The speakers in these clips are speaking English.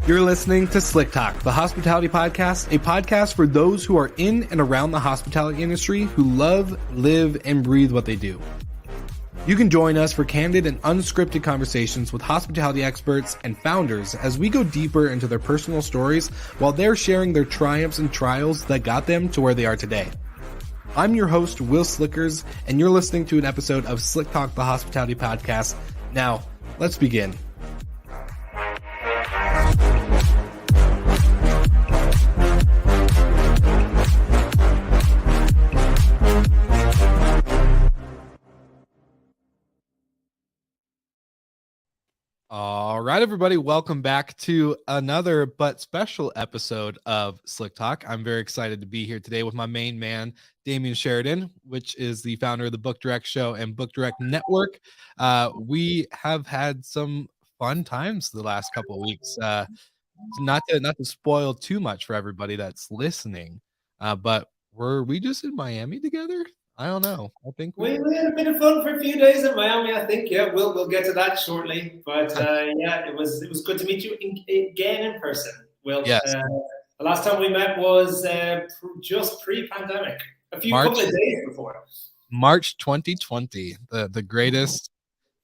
You're listening to Slick Talk, the hospitality podcast, a podcast for those who are in and around the hospitality industry who love, live, and breathe what they do. You can join us for candid and unscripted conversations with hospitality experts and founders as we go deeper into their personal stories while they're sharing their triumphs and trials that got them to where they are today. I'm your host, Will Slickers, and you're listening to an episode of Slick Talk, the hospitality podcast. Now, let's begin. All right, everybody, welcome back to another but special episode of Slick Talk. I'm very excited to be here today with my main man, Damian Sheridan, which is the founder of the Book Direct Show and Book Direct Network. We have had some fun times the last couple of weeks. Not to spoil too much for everybody that's listening, but were we just in Miami together? I don't know. I think we had a bit of fun for a few days in Miami. I think, yeah, we'll get to that shortly. But yeah, it was good to meet you again in person. Will, yes. The last time we met was just pre-pandemic, couple of days before. March 2020, the greatest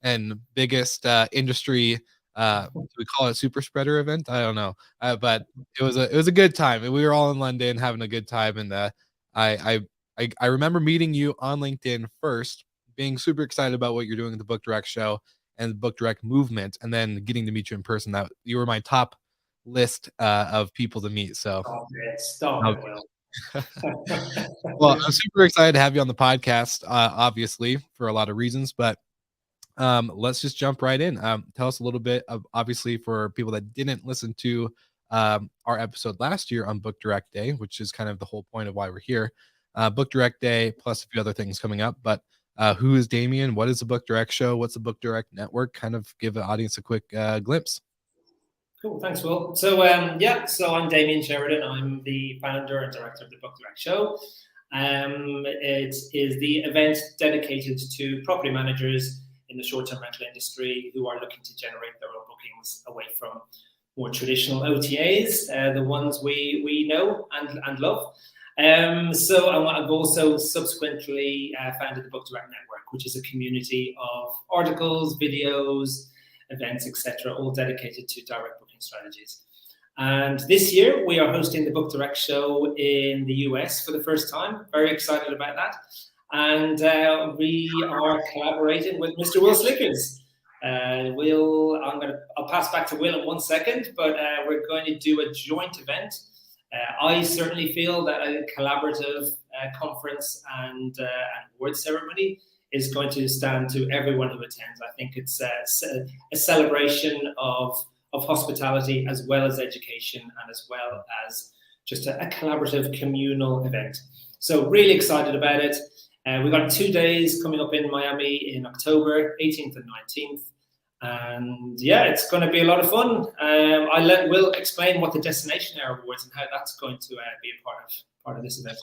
and biggest industry. Do we call it super spreader event? I don't know, but it was a good time. We were all in London having a good time, and I remember meeting you on LinkedIn first, being super excited about what you're doing at the Book Direct Show and the Book Direct movement, and then getting to meet you in person. That you were my top list of people to meet. So stop it, Will. Well, I'm super excited to have you on the podcast, obviously, for a lot of reasons, but let's just jump right in. Tell us a little bit of, obviously, for people that didn't listen to our episode last year on Book Direct Day, which is kind of the whole point of why we're here. Book Direct Day, plus a few other things coming up. But who is Damian? What is the Book Direct Show? What's the Book Direct Network? Kind of give the audience a quick glimpse. Cool, thanks, Will. So so I'm Damian Sheridan. I'm the founder and director of the Book Direct Show. It is the event dedicated to property managers in the short-term rental industry who are looking to generate their own bookings away from more traditional OTAs, the ones we know and love. So I've also subsequently founded the Book Direct Network, which is a community of articles, videos, events, etc., all dedicated to direct booking strategies. And this year we are hosting the Book Direct Show in the US for the first time. Very excited about that. And we are collaborating with Mr. Will Slickers. I'll pass back to Will in 1 second, but we're going to do a joint event. I certainly feel that a collaborative conference and award ceremony is going to stand to everyone who attends. I think it's a celebration of hospitality as well as education and as well as just a collaborative communal event. So really excited about it. We've got 2 days coming up in Miami in October, 18th and 19th. And yeah, it's going to be a lot of fun. I'll let Will explain what the Destination Air Awards and how that's going to be a part of this event.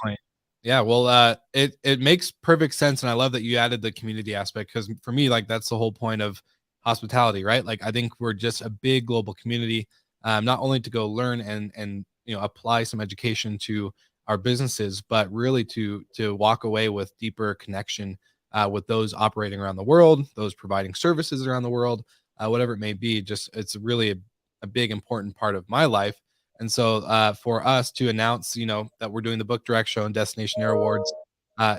Yeah, well, it makes perfect sense, and I love that you added the community aspect, because for me, like, that's the whole point of hospitality, right? Like, I think we're just a big global community, not only to go learn and apply some education to our businesses, but really to walk away with deeper connection with those operating around the world, those providing services around the world, whatever it may be. Just it's really a big important part of my life. And so for us to announce, that we're doing the Book Direct Show and Destination Air Awards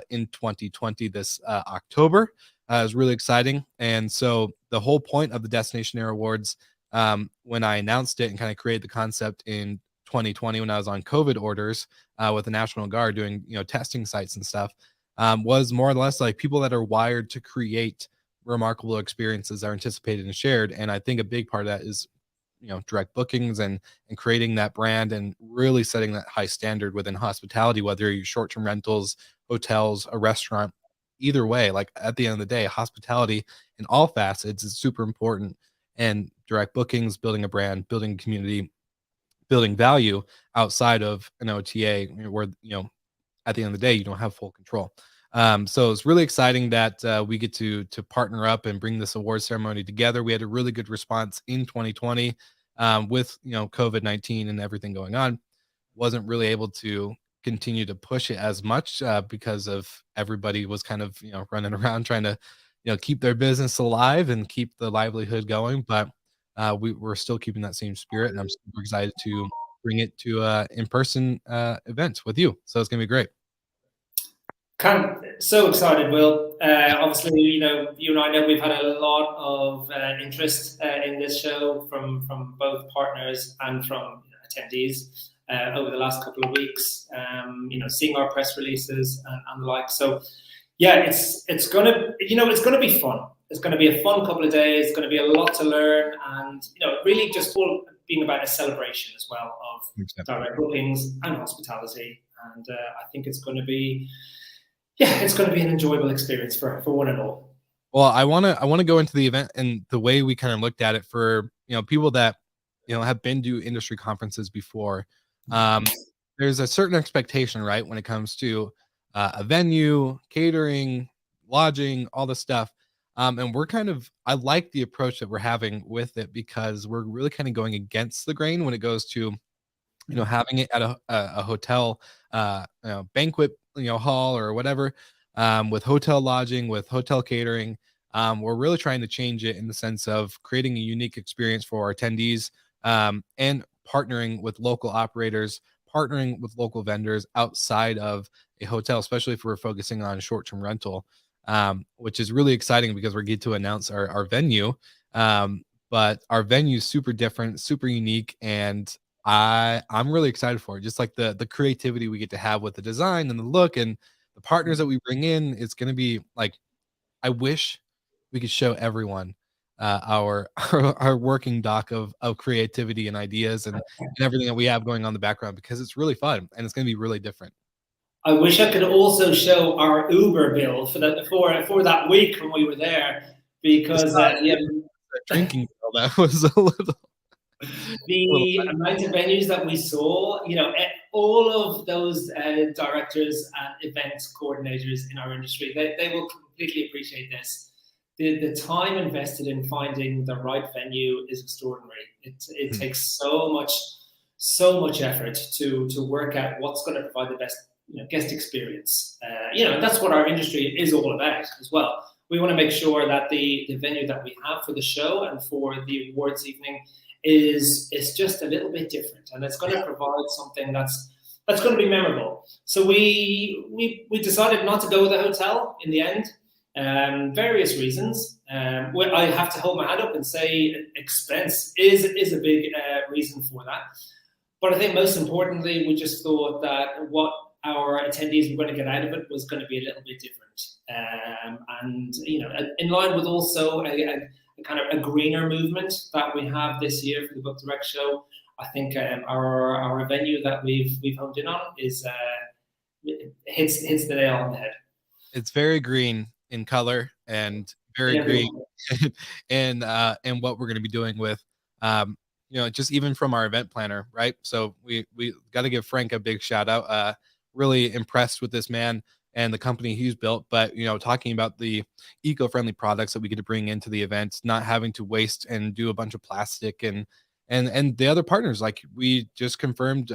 in 2020 this October is really exciting. And so the whole point of the Destination Air Awards, when I announced it and kind of created the concept in 2020 when I was on COVID orders with the National Guard doing testing sites and stuff, was more or less like people that are wired to create remarkable experiences are anticipated and shared. And I think a big part of that is direct bookings and creating that brand and really setting that high standard within hospitality, whether you're short-term rentals, hotels, a restaurant, either way. Like, at the end of the day, hospitality in all facets is super important, and direct bookings, building a brand, building a community, building value outside of an OTA where, at the end of the day, you don't have full control. So it's really exciting that we get to partner up and bring this award ceremony together. We had a really good response in 2020 with COVID-19 and everything going on. Wasn't really able to continue to push it as much because of everybody was kind of running around trying to keep their business alive and keep the livelihood going. But we're still keeping that same spirit, and I'm super excited to bring it to in-person event with you. So it's gonna be great. So excited, Will. Obviously, you and I know we've had a lot of interest in this show from both partners and from attendees over the last couple of weeks. Seeing our press releases and the like. So, yeah, it's gonna be fun. It's gonna be a fun couple of days. It's gonna be a lot to learn, and really just all being about a celebration as well of direct bookings and hospitality. And I think it's going to be. Yeah, it's going to be an enjoyable experience for one and all. Well, I want to go into the event and the way we kind of looked at it for people that have been to industry conferences before. There's a certain expectation, right, when it comes to a venue, catering, lodging, all the stuff. And I like the approach that we're having with it because we're really kind of going against the grain when it goes to having it at a hotel, banquet, hall or whatever, with hotel lodging, with hotel catering. We're really trying to change it in the sense of creating a unique experience for our attendees, and partnering with local operators, partnering with local vendors outside of a hotel, especially if we're focusing on short-term rental, which is really exciting because we get to announce our venue. But our venue is super different, super unique, and I'm really excited for it. Just like the creativity we get to have with the design and the look and the partners that we bring in, it's going to be like, I wish we could show everyone our our working doc of creativity and ideas and everything that we have going on in the background, because it's really fun and it's going to be really different. I wish I could also show our Uber bill for that week when we were there, because The drinking bill, that was a little the amount of venues that we saw, all of those directors and event coordinators in our industry, they will completely appreciate this. The time invested in finding the right venue is extraordinary. It takes so much effort to work out what's going to provide the best guest experience. That's what our industry is all about as well. We want to make sure that the venue that we have for the show and for the awards evening is just a little bit different, and it's going to provide something that's going to be memorable. So we decided not to go with a hotel in the end. Various reasons. I have to hold my hand up and say expense is a big reason for that. But I think most importantly, we just thought that what our attendees were going to get out of it was going to be a little bit different. And in line with also a kind of a greener movement that we have this year for the Book Direct show, I think our venue that we've honed in on is hits the nail on the head. It's very green in color and very green and what we're going to be doing with just even from our event planner, right? So we got to give Frank a big shout out. Really impressed with this man and the company he's built, but talking about the eco-friendly products that we get to bring into the event, not having to waste and do a bunch of plastic, and the other partners, like we just confirmed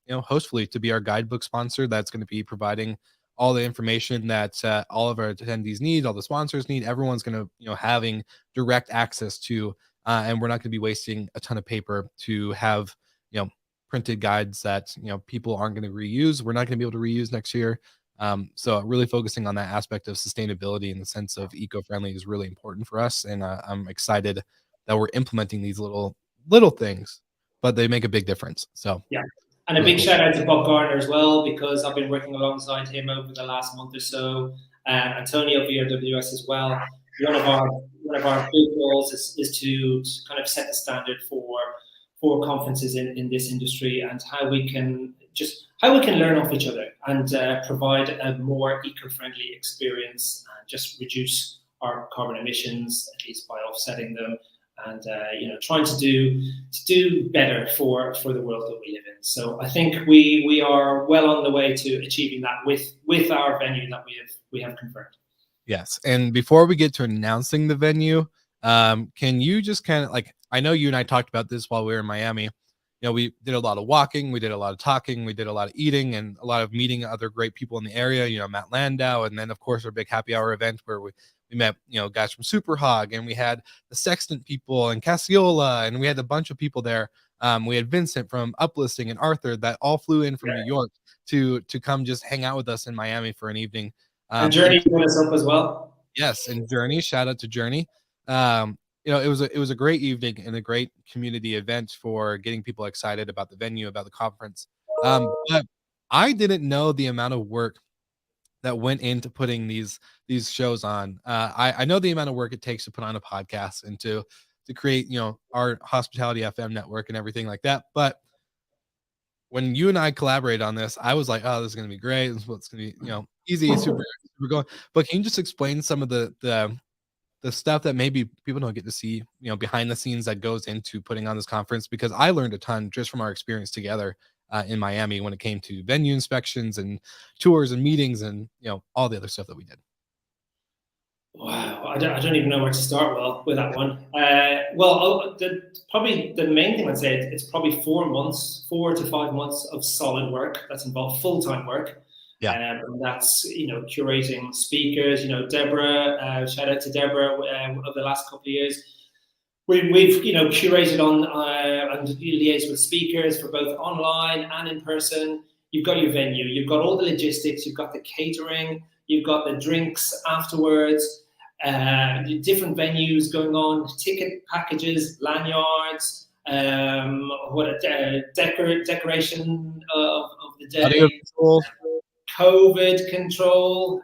Hostfully to be our guidebook sponsor. That's going to be providing all the information that all of our attendees need, all the sponsors need. Everyone's going to having direct access to, and we're not going to be wasting a ton of paper to have printed guides that people aren't going to reuse. We're not going to be able to reuse next year. So really focusing on that aspect of sustainability in the sense of eco-friendly is really important for us, and I'm excited that we're implementing these little things, but they make a big difference. So yeah. And a big shout out to Bob Garner as well, because I've been working alongside him over the last month or so. Antonio BRWS as well. One of our big goals is to kind of set the standard for conferences in this industry, and how we can learn off each other and provide a more eco-friendly experience and just reduce our carbon emissions, at least by offsetting them, and trying to do better for the world that we live in. So I think we are well on the way to achieving that with our venue that have confirmed. Yes. And before we get to announcing the venue, can you just kind of like, I know you and I talked about this while we were in Miami. You know, we did a lot of walking, we did a lot of talking, we did a lot of eating, and a lot of meeting other great people in the area, you know, Matt Landau. And then, of course, our big happy hour event where we met, you know, guys from Super Hog, and we had the Sextant people and Cassiola, and we had a bunch of people there. We had Vincent from Uplisting and Arthur that all flew in from New York to come just hang out with us in Miami for an evening. And Journey put us up as well. Yes, and Journey, shout out to Journey. You know, it was a great evening and a great community event for getting people excited about the venue, about the conference. But I didn't know the amount of work that went into putting these shows on. I know the amount of work it takes to put on a podcast and to create, you know, our Hospitality FM network and everything like that. But when you and I collaborated on this, I was like, oh, this is going to be great. This is what's going to be, you know, easy, super going. But can you just explain some of the stuff that maybe people don't get to see, you know, behind the scenes that goes into putting on this conference? Because I learned a ton just from our experience together in Miami when it came to venue inspections and tours and meetings and, you know, all the other stuff that we did. Wow, I don't even know where to start with that one. Probably the main thing I'd say, it's probably 4 to 5 months of solid work that's involved full-time work. Yeah. And that's, you know, curating speakers, you know, Deborah, shout out to Deborah over the last couple of years. We've you know, curated on and liaised with speakers for both online and in person. You've got your venue, you've got all the logistics, you've got the catering, you've got the drinks afterwards, different venues going on, ticket packages, lanyards, decoration of the day. Audio control. COVID control,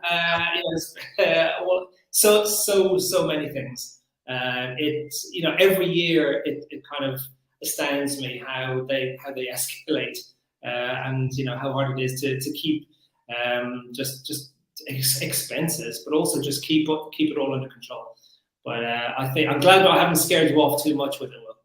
so many things. It's, you know, every year it kind of astounds me how they escalate, and you know how hard it is to keep just expenses, but also just keep it all under control. But I think I'm glad I haven't scared you off too much with it, Will.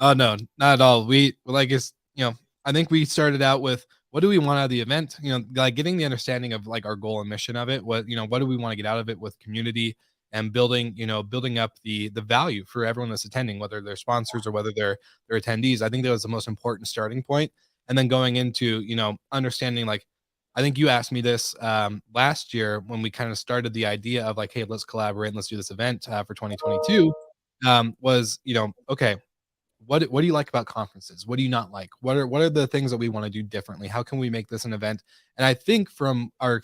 Oh no, not at all. We like it's, you know, I think we started out with, what do we want out of the event? You know, like getting the understanding of like our goal and mission of it. What, you know, what do we want to get out of it with community and building, you know, building up the value for everyone that's attending, whether they're sponsors or whether they're attendees. I think that was the most important starting point. And then going into, you know, understanding, like, I think you asked me this last year when we kind of started the idea of like, hey, let's collaborate and let's do this event for 2022. Was, you know, okay, what do you like about conferences? What do you not like? What are the things that we want to do differently? How can we make this an event? And I think from our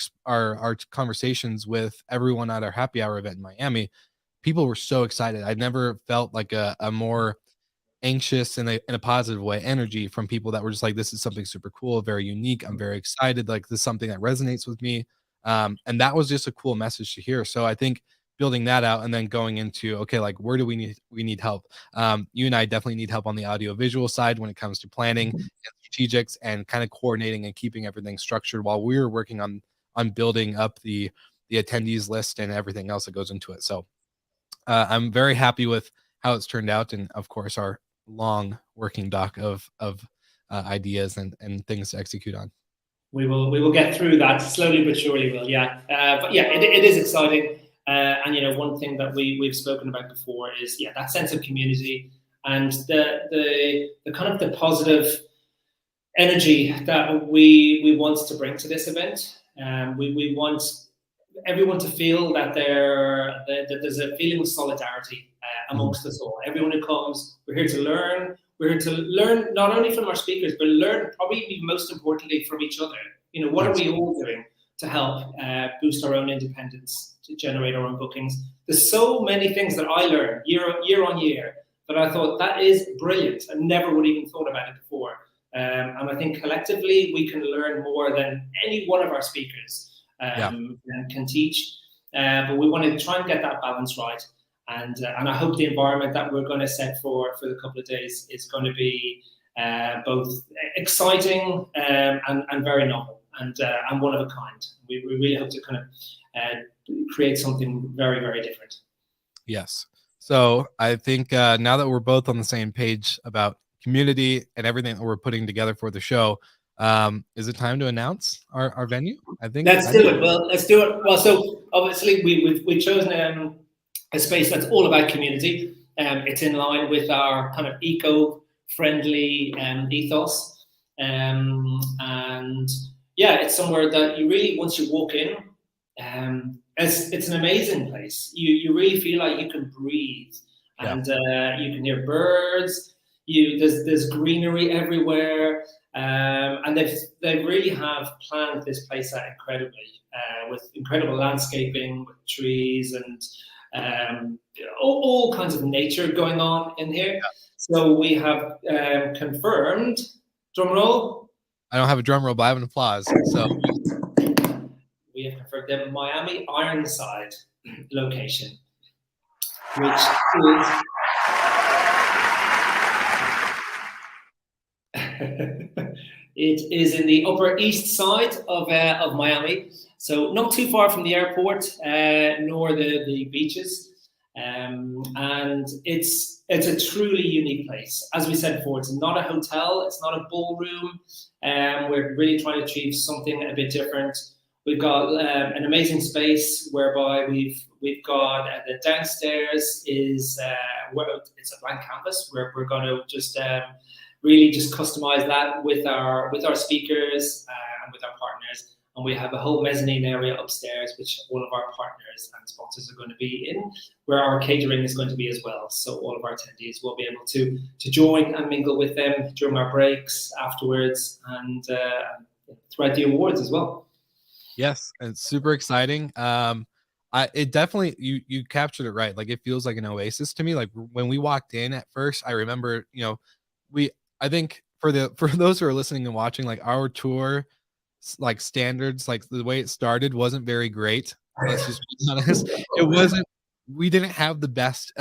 conversations with everyone at our happy hour event in Miami, people were so excited. I'd never felt like a more anxious in a positive way energy from people that were just like, this is something super cool, very unique. I'm very excited. Like, this is something that resonates with me. And that was just a cool message to hear. So I think building that out and then going into, okay, like, where do we need help? You and I definitely need help on the audio visual side when it comes to planning and strategics and kind of coordinating and keeping everything structured while we were working on building up the attendees list and everything else that goes into it. So I'm very happy with how it's turned out, and of course our long working doc of ideas and things to execute on. We will get through that slowly but surely, Will. Yeah, but yeah, it is exciting. And you know, one thing that we've spoken about before is, yeah, that sense of community and the kind of the positive energy that we want to bring to this event. We want everyone to feel that there's a feeling of solidarity amongst us all. Everyone who comes, we're here to learn. We're here to learn not only from our speakers, but learn probably most importantly from each other. You know, what are we all doing to help boost our own independence, to generate our own bookings? There's so many things that I learn year on year that I thought, that is brilliant. I never would have even thought about it before. And I think collectively we can learn more than any one of our speakers can teach. But we want to try and get that balance right. And I hope the environment that we're going to set for the couple of days is going to be both exciting and very novel and one of a kind. We really hope to kind of create something very, very different. Yes. So I think now that we're both on the same page about community and everything that we're putting together for the show, Is it time to announce our venue? I think Let's do it. Well, let's do it. Well, so obviously we've chosen a space that's all about community. It's in line with our kind of eco-friendly ethos, and yeah, it's somewhere that you really, once you walk in, it's an amazing place. You really feel like you can breathe, and you can hear birds. There's greenery everywhere. And they really have planned this place out incredibly, with incredible landscaping, with trees and all kinds of nature going on in here. So we have confirmed, drum roll. I don't have a drum roll, but I have an applause. So we have confirmed the Miami Ironside location, which is it is in the Upper East Side of Miami, so not too far from the airport, nor the beaches, and it's a truly unique place. As we said before, it's not a hotel, it's not a ballroom. We're really trying to achieve something a bit different. We've got an amazing space whereby we've got the downstairs is it's a blank canvas where we're going to just really just customize that with our speakers and with our partners. And we have a whole mezzanine area upstairs, which all of our partners and sponsors are going to be in, where our catering is going to be as well. So all of our attendees will be able to join and mingle with them during our breaks, afterwards, and throughout the awards as well. Yes, it's super exciting. It definitely, you captured it right. Like, it feels like an oasis to me. Like, when we walked in at first, I remember, I think for those who are listening and watching, like, our tour, like, standards, like the way it started wasn't very great. Let's just be honest. It wasn't. We didn't have the best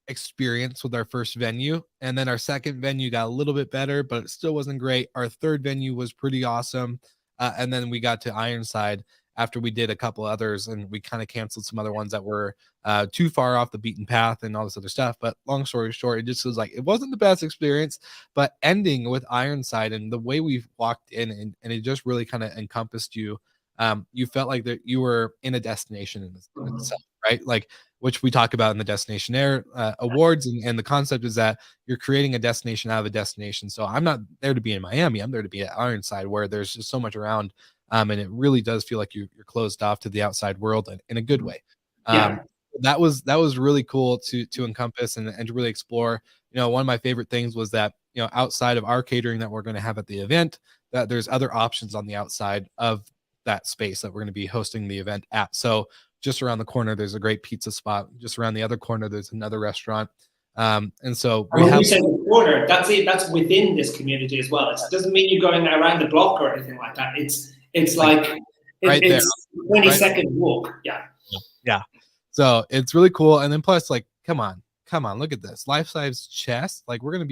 experience with our first venue, and then our second venue got a little bit better, but it still wasn't great. Our third venue was pretty awesome, and then we got to Ironside after we did a couple others, and we kind of canceled some other ones that were too far off the beaten path and all this other stuff. But long story short, it just was like, it wasn't the best experience. But ending with Ironside and the way we walked in, and it just really kind of encompassed you. You felt like that you were in a destination in itself, right? Like, which we talk about in the Destination Air Awards, and the concept is that you're creating a destination out of a destination. So I'm not there to be in Miami. I'm there to be at Ironside, where there's just so much around. And it really does feel like you're closed off to the outside world in a good way. That was really cool to encompass and to really explore. One of my favorite things was that, outside of our catering that we're going to have at the event, that there's other options on the outside of that space that we're going to be hosting the event at. So just around the corner, there's a great pizza spot. Just around the other corner, there's another restaurant. And so we have. You say the corner, that's it. That's within this community as well. It doesn't mean you're going around the block or anything like that. It's like right there, it's 20-second walk. Yeah. So it's really cool. And then plus, like, come on, look at this life-size chess. Like, I'm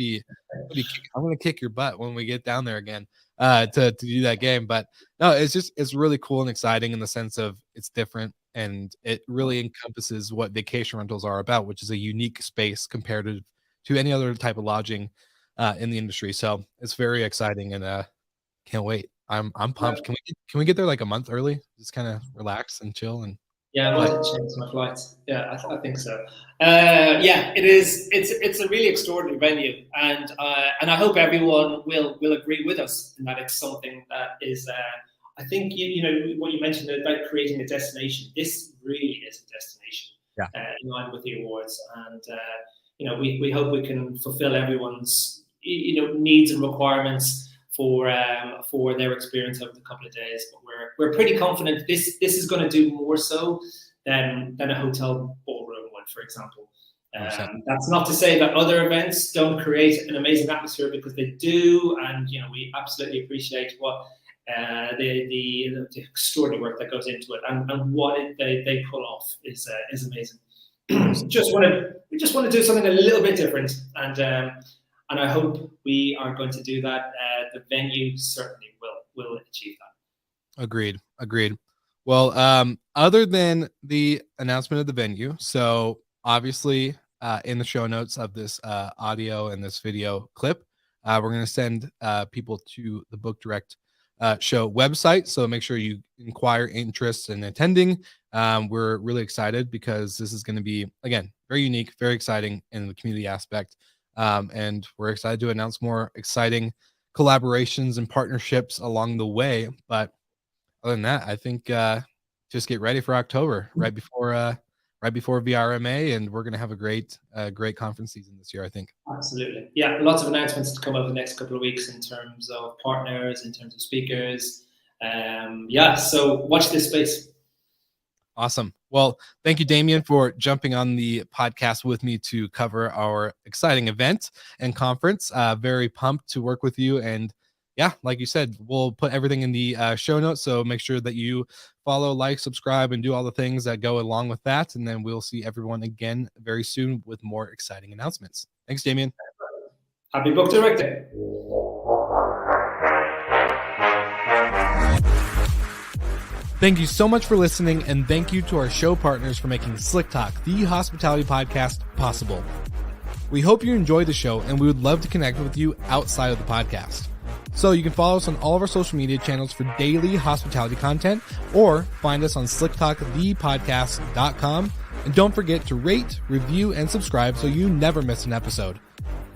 gonna kick your butt when we get down there again to do that game. But no, it's really cool and exciting in the sense of it's different, and it really encompasses what vacation rentals are about, which is a unique space compared to any other type of lodging in the industry. So it's very exciting, and can't wait. I'm pumped. Can we get there like a month early? Just kind of relax and chill and. Yeah, I wanted to change my flight. Yeah, I think so. Yeah, it is. It's a really extraordinary venue, and I hope everyone will agree with us in that it's something that is. I think you know what you mentioned about creating a destination. This really is a destination. In line with the awards, and we hope we can fulfill everyone's needs and requirements for their experience over the couple of days. But we're pretty confident this is going to do more so than a hotel ballroom would, for example. That's not to say that other events don't create an amazing atmosphere, because they do, and we absolutely appreciate what the extraordinary work that goes into it, and what they pull off is amazing. We just want to do something a little bit different, and I hope we are going to do that. The venue certainly will achieve that. Agreed. Well, other than the announcement of the venue, so obviously in the show notes of this audio and this video clip, we're going to send people to the Book Direct show website. So make sure you inquire interest in attending. We're really excited because this is going to be, again, very unique, very exciting in the community aspect. And we're excited to announce more exciting collaborations and partnerships along the way. But other than that, I think just get ready for October, right before VRMA, and we're going to have a great conference season this year, I think. Absolutely. Yeah, lots of announcements to come over the next couple of weeks in terms of partners, in terms of speakers. So watch this space. Awesome. Well, thank you, Damian, for jumping on the podcast with me to cover our exciting event and conference. Very pumped to work with you. And yeah, like you said, we'll put everything in the show notes. So make sure that you follow, like, subscribe, and do all the things that go along with that. And then we'll see everyone again very soon with more exciting announcements. Thanks, Damian. Happy Book Director. Thank you so much for listening, and thank you to our show partners for making Slick Talk, the hospitality podcast, possible. We hope you enjoyed the show, and we would love to connect with you outside of the podcast. So you can follow us on all of our social media channels for daily hospitality content, or find us on slicktalkthepodcast.com. And don't forget to rate, review, and subscribe so you never miss an episode.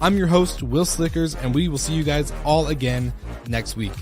I'm your host, Will Slickers, and we will see you guys all again next week.